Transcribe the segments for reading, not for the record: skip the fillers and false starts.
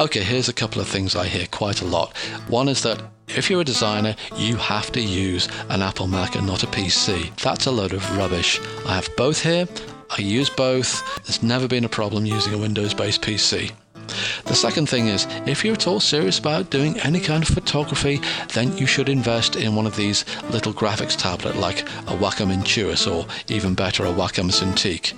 Okay, here's a couple of things I hear quite a lot. One is that if you're a designer, you have to use an Apple Mac and not a PC. That's a load of rubbish. I have both here. I use both. There's never been a problem using a Windows-based PC. The second thing is, if you're at all serious about doing any kind of photography, then you should invest in one of these little graphics tablet like a Wacom Intuos, or even better, a Wacom Cintiq.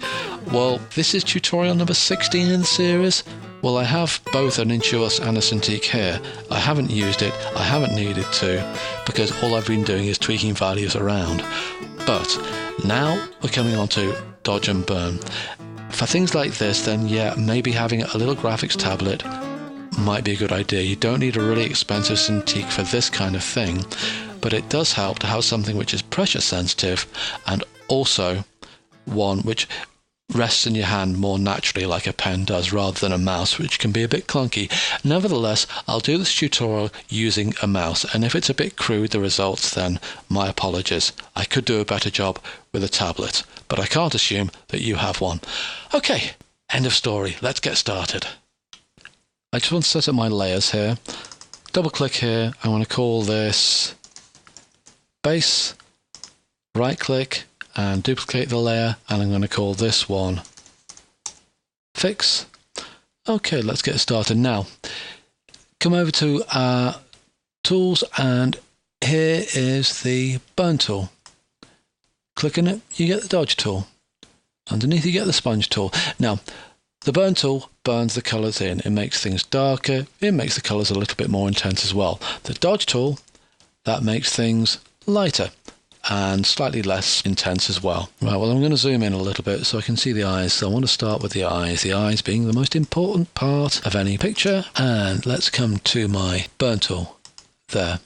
Well, this is tutorial number 16 in the series. Well, I have both an Intuos and a Cintiq here. I haven't used it, I haven't needed to, because all I've been doing is tweaking values around. But now we're coming on to dodge and burn. For things like this, then yeah, maybe having a little graphics tablet might be a good idea. You don't need a really expensive Cintiq for this kind of thing, but it does help to have something which is pressure sensitive and also one which rests in your hand more naturally like a pen does, rather than a mouse, which can be a bit clunky. Nevertheless, I'll do this tutorial using a mouse, and if it's a bit crude, the results, then my apologies. I could do a better job with a tablet, but I can't assume that you have one. Okay, end of story. Let's get started. I just want to set up my layers here. Double click here. I want to call this base. Right click and duplicate the layer, and I'm going to call this one fix. Okay, let's get started now. Come over to tools, and here is the burn tool. Click on it, you get the dodge tool. Underneath you get the sponge tool. Now, the burn tool burns the colours in. It makes things darker. It makes the colours a little bit more intense as well. The dodge tool, that makes things lighter and slightly less intense as well. Right, well, I'm going to zoom in a little bit so I can see the eyes. So I want to start with the eyes being the most important part of any picture. And let's come to my burn tool there.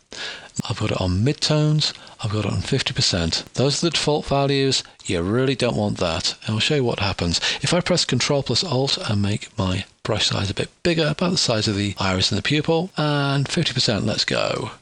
I've got it on midtones. I've got it on 50%. Those are the default values. You really don't want that. I'll show you what happens. If I press Ctrl plus Alt and make my brush size a bit bigger, about the size of the iris and the pupil, and 50%, let's go.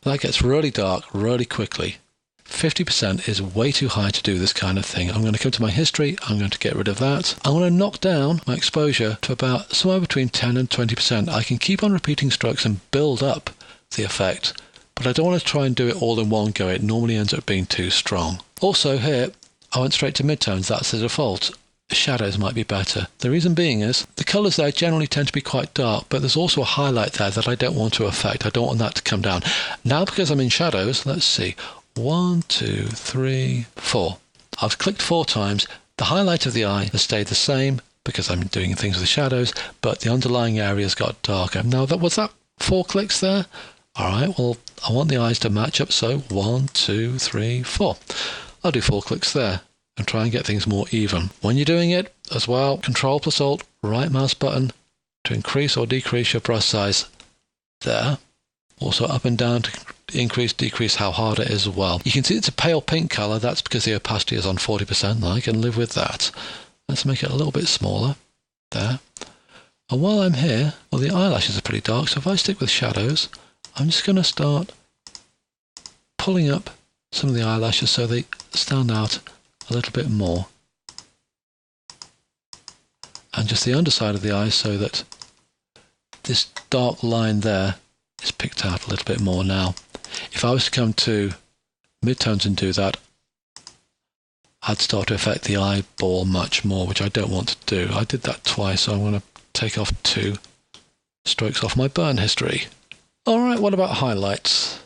That gets really dark really quickly. 50% is way too high to do this kind of thing. I'm going to come to my history. I'm going to get rid of that. I'm going to knock down my exposure to about somewhere between 10 and 20%. I can keep on repeating strokes and build up the effect, but I don't want to try and do it all in one go. It normally ends up being too strong. Also here, I went straight to midtones. That's the default. Shadows might be better. The reason being is the colours there generally tend to be quite dark, but there's also a highlight there that I don't want to affect. I don't want that to come down. Now, because I'm in shadows, let's see. 1, 2, 3, 4. I've clicked 4 times. The highlight of the eye has stayed the same because I'm doing things with shadows, but the underlying areas got darker. Now, was that 4 clicks there? All right, well, I want the eyes to match up, so 1, 2, 3, 4. I'll do 4 clicks there and try and get things more even. When you're doing it as well, Ctrl plus Alt, right mouse button to increase or decrease your brush size there. Also up and down to increase, decrease how hard it is as well. You can see it's a pale pink colour. That's because the opacity is on 40%. I can live with that. Let's make it a little bit smaller there. And while I'm here, well, the eyelashes are pretty dark, so if I stick with shadows, I'm just going to start pulling up some of the eyelashes so they stand out a little bit more, and just the underside of the eye so that this dark line there is picked out a little bit more. Now, if I was to come to midtones and do that, I'd start to affect the eyeball much more, which I don't want to do. I did that twice, so I'm going to take off 2 strokes off my burn history. Alright, what about highlights?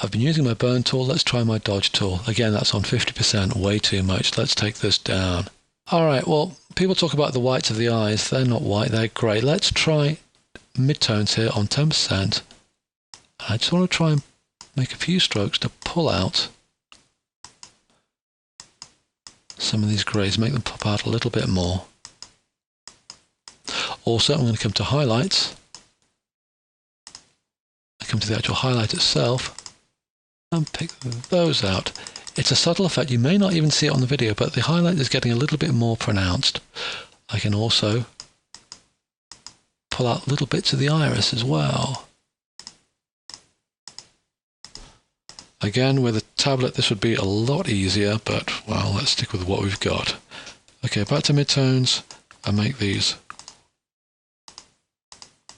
I've been using my burn tool. Let's try my dodge tool. Again, that's on 50%, way too much. Let's take this down. Alright, well, people talk about the whites of the eyes. They're not white, they're grey. Let's try midtones here on 10%. I just want to try and make a few strokes to pull out some of these greys, make them pop out a little bit more. Also, I'm going to come to highlights. I come to the actual highlight itself and pick those out. It's a subtle effect. You may not even see it on the video, but the highlight is getting a little bit more pronounced. I can also pull out little bits of the iris as well. Again, with a tablet this would be a lot easier, but well, let's stick with what we've got. Okay, back to midtones and make these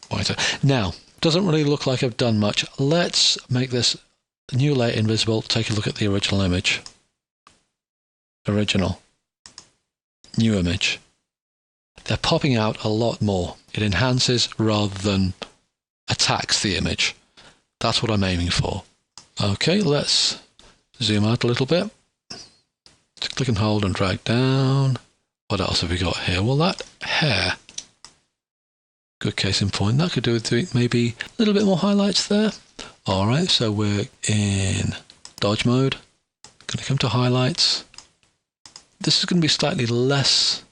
whiter. Now, doesn't really look like I've done much. Let's make this new layer invisible. Take a look at the original image. Original. New image. They're popping out a lot more. It enhances rather than attacks the image. That's what I'm aiming for. Okay, let's zoom out a little bit. Just click and hold and drag down. What else have we got here? Well, that hair. Good case in point. That could do with doing maybe a little bit more highlights there. Alright, so we're in dodge mode. Going to come to highlights. This is going to be slightly less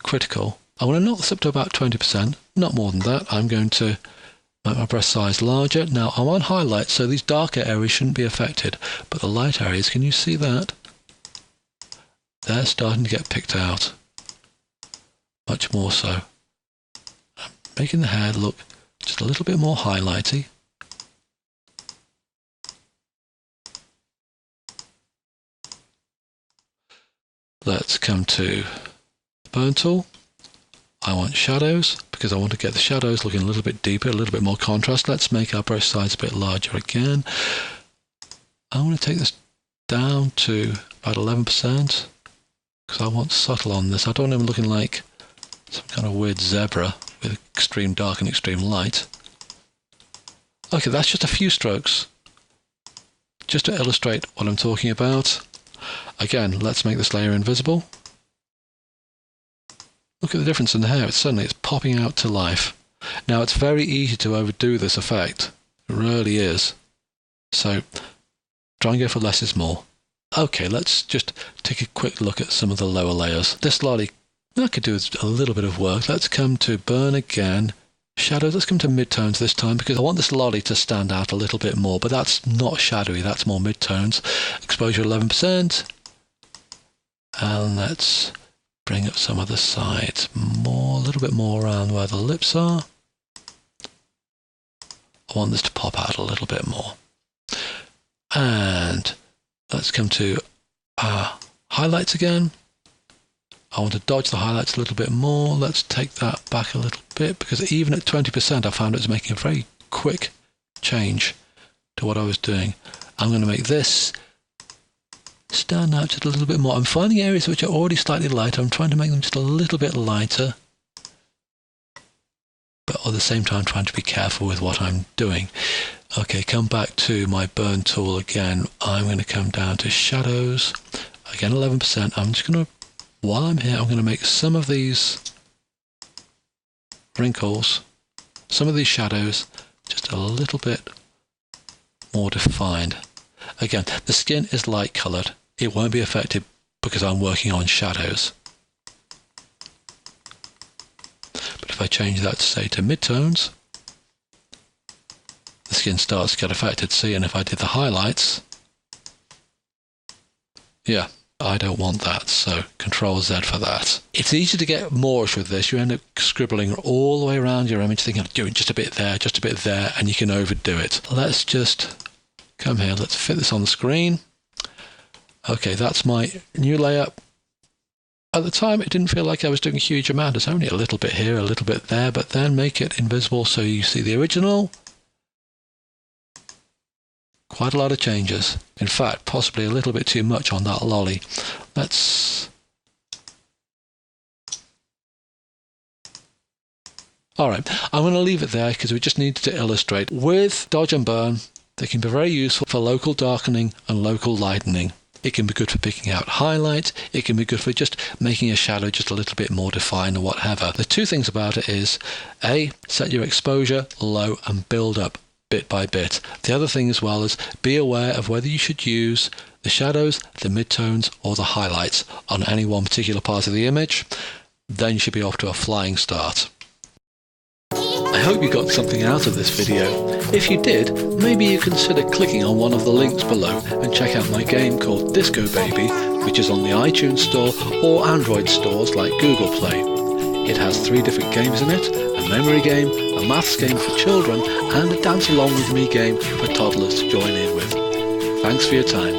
critical. I want to knock this up to about 20%, not more than that. I'm going to make my brush size larger. Now I'm on highlights, so these darker areas shouldn't be affected, but the light areas, can you see that? They're starting to get picked out. Much more so. I'm making the hair look just a little bit more highlighty. Let's come to burn tool. I want shadows because I want to get the shadows looking a little bit deeper, a little bit more contrast. Let's make our brush size a bit larger again. I want to take this down to about 11% because I want subtle on this. I don't want him looking like some kind of weird zebra with extreme dark and extreme light. Okay, that's just a few strokes just to illustrate what I'm talking about. Again, let's make this layer invisible. Look at the difference in the hair. It's popping out to life. Now, it's very easy to overdo this effect. It really is. So, try and go for less is more. Okay, let's just take a quick look at some of the lower layers. This lolly, that could do with a little bit of work. Let's come to burn again. Shadows, let's come to midtones this time because I want this lolly to stand out a little bit more, but that's not shadowy, that's more midtones. Exposure 11%. And let's bring up some of the sides more, a little bit more around where the lips are. I want this to pop out a little bit more. And let's come to highlights again. I want to dodge the highlights a little bit more. Let's take that back a little bit because even at 20% I found it was making a very quick change to what I was doing. I'm going to make this stand out just a little bit more. I'm finding areas which are already slightly lighter. I'm trying to make them just a little bit lighter, but at the same time trying to be careful with what I'm doing. Okay, come back to my burn tool again. I'm going to come down to shadows. Again, 11%. I'm just going to, while I'm here, I'm going to make some of these wrinkles, some of these shadows, just a little bit more defined. Again, the skin is light coloured. It won't be affected because I'm working on shadows. But if I change that, say, to midtones, the skin starts to get affected. See, and if I did the highlights, yeah, I don't want that, so Control Z for that. It's easy to get Moorish with this. You end up scribbling all the way around your image, thinking of doing just a bit there, and you can overdo it. Let's just come here, let's fit this on the screen. Okay, that's my new layer. At the time, it didn't feel like I was doing a huge amount. It's only a little bit here, a little bit there, but then make it invisible so you see the original. Quite a lot of changes. In fact, possibly a little bit too much on that lolly. Let's... Alright, I'm going to leave it there because we just needed to illustrate. With dodge and burn, they can be very useful for local darkening and local lightening. It can be good for picking out highlights. It can be good for just making a shadow just a little bit more defined or whatever. The two things about it is, A, set your exposure low and build up bit by bit. The other thing as well is be aware of whether you should use the shadows, the midtones or the highlights on any one particular part of the image. Then you should be off to a flying start. I hope you got something out of this video. If you did, maybe you consider clicking on one of the links below and check out my game called Disco Baby, which is on the iTunes Store or Android stores like Google Play. It has 3 different games in it, a memory game, a maths game for children, and a dance along with me game for toddlers to join in with. Thanks for your time.